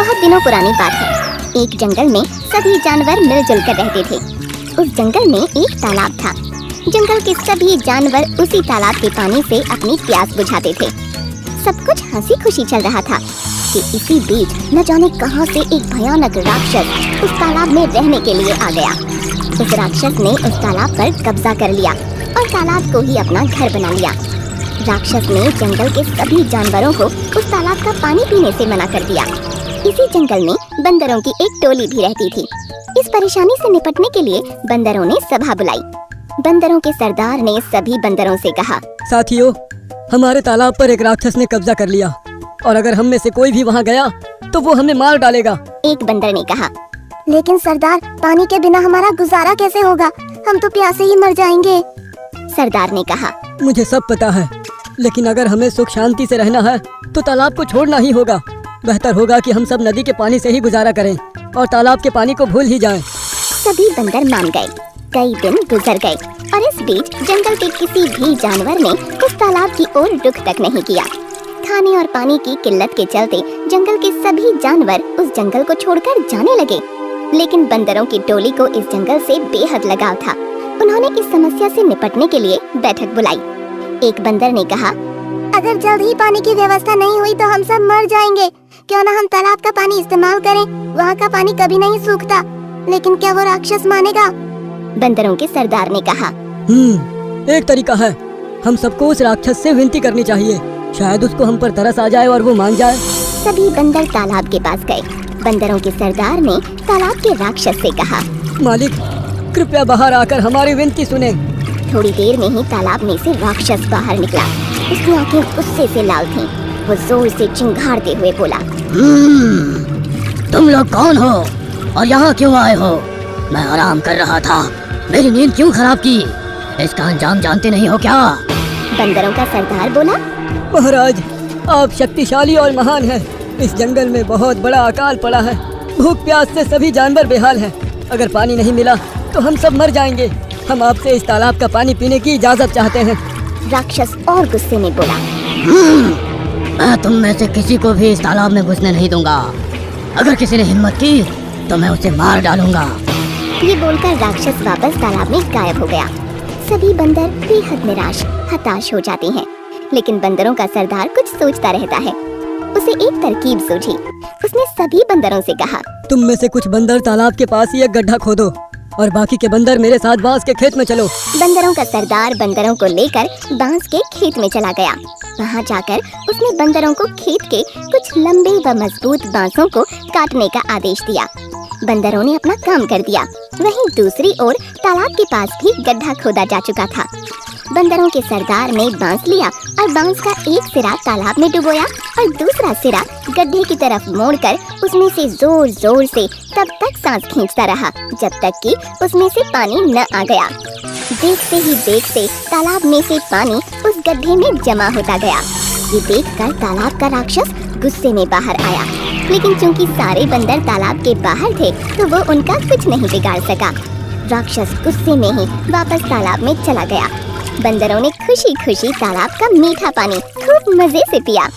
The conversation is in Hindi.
बहुत दिनों पुरानी बात है। एक जंगल में सभी जानवर मिलजुल कर रहते थे। उस जंगल में एक तालाब था। जंगल के सभी जानवर उसी तालाब के पानी से अपनी प्यास बुझाते थे। सब कुछ हंसी खुशी चल रहा था कि इसी बीच न जाने कहां से एक भयानक राक्षस उस तालाब में रहने के लिए आ गया। उस राक्षस ने उस तालाब पर कब्जा कर लिया और तालाब को ही अपना घर बना लिया। राक्षस ने जंगल के सभी जानवरों को उस तालाब का पानी पीने से मना कर दिया। इसी जंगल में बंदरों की एक टोली भी रहती थी। इस परेशानी से निपटने के लिए बंदरों ने सभा बुलाई। बंदरों के सरदार ने सभी बंदरों से कहा, साथियों, हमारे तालाब पर एक राक्षस ने कब्जा कर लिया और अगर हम में से कोई भी वहाँ गया तो वो हमें मार डालेगा। एक बंदर ने कहा, लेकिन सरदार, पानी के बिना हमारा गुजारा कैसे होगा? हम तो प्यासे ही मर जाएंगे। सरदार ने कहा, मुझे सब पता है, लेकिन अगर हमें सुख शांति से रहना है तो तालाब को छोड़ना ही होगा। बेहतर होगा कि हम सब नदी के पानी से ही गुजारा करें और तालाब के पानी को भूल ही जाएं। सभी बंदर मान गए। कई दिन गुजर गए और इस बीच जंगल के किसी भी जानवर ने उस तालाब की ओर रुख तक नहीं किया। खाने और पानी की किल्लत के चलते जंगल के सभी जानवर उस जंगल को छोड़कर जाने लगे। लेकिन बंदरों की टोली को इस जंगल से बेहद लगाव था। उन्होंने इस समस्या से निपटने के लिए बैठक बुलाई। एक बंदर ने कहा, अगर जल्द ही पानी की व्यवस्था नहीं हुई तो हम सब मर जाएंगे। क्यों ना हम तालाब का पानी इस्तेमाल करें? वहाँ का पानी कभी नहीं सूखता। लेकिन क्या वो राक्षस मानेगा? बंदरों के सरदार ने कहा, एक तरीका है। हम सबको उस राक्षस से विनती करनी चाहिए। शायद उसको हम पर तरस आ जाए और वो मान जाए। सभी बंदर तालाब के पास गए। बंदरों के सरदार ने तालाब के राक्षस से कहा, मालिक, कृपया बाहर आकर हमारी विनती सुने। थोड़ी देर में ही तालाब में से राक्षस बाहर निकला। उसकी आंखें गुस्से से लाल थीं। वो जोर से चिंघाड़ते हुए बोला, तुम लोग कौन हो और यहाँ क्यों आए हो? मैं आराम कर रहा था, मेरी नींद क्यों खराब की? इसका अंजाम जानते नहीं हो क्या? बंदरों का सरदार बोला, महाराज, आप शक्तिशाली और महान हैं। इस जंगल में बहुत बड़ा अकाल पड़ा है। भूख प्यास से सभी जानवर बेहाल हैं। अगर पानी नहीं मिला तो हम सब मर जाएंगे। हम आपसे इस तालाब का पानी पीने की इजाजत चाहते हैं। राक्षस और गुस्से में बोला, मैं तुम में से किसी को भी इस तालाब में घुसने नहीं दूंगा। अगर किसी ने हिम्मत की तो मैं उसे मार डालूंगा। ये बोलकर राक्षस वापस तालाब में गायब हो गया। सभी बंदर बेहद निराश, हताश हो जाते हैं। लेकिन बंदरों का सरदार कुछ सोचता रहता है। उसे एक तरकीब सूझी। उसने सभी बंदरों से कहा, तुम में से कुछ बंदर तालाब के पास ही एक गड्ढा खोदो और बाकी के बंदर मेरे साथ बांस के खेत में चलो। बंदरों का सरदार बंदरों को लेकर बांस के खेत में चला गया। वहाँ जाकर उसने बंदरों को खेत के कुछ लंबे व मजबूत बांसों को काटने का आदेश दिया। बंदरों ने अपना काम कर दिया। वहीं दूसरी ओर तालाब के पास भी गड्ढा खोदा जा चुका था। बंदरों के सरदार ने बांस लिया और बांस का एक सिरा तालाब में डुबोया और दूसरा सिरा गड्ढे की तरफ मोड़कर उसमें से जोर जोर से तब तक सांस खींचता रहा जब तक कि उसमें से पानी न आ गया। देखते ही देखते तालाब में से पानी उस गड्ढे में जमा होता गया। ये देखकर तालाब का राक्षस गुस्से में बाहर आया। लेकिन चूंकि सारे बंदर तालाब के बाहर थे तो वो उनका कुछ नहीं बिगाड़ सका। राक्षस गुस्से में ही वापस तालाब में चला गया। बंदरों ने खुशी खुशी तालाब का मीठा पानी खूब मजे से पिया।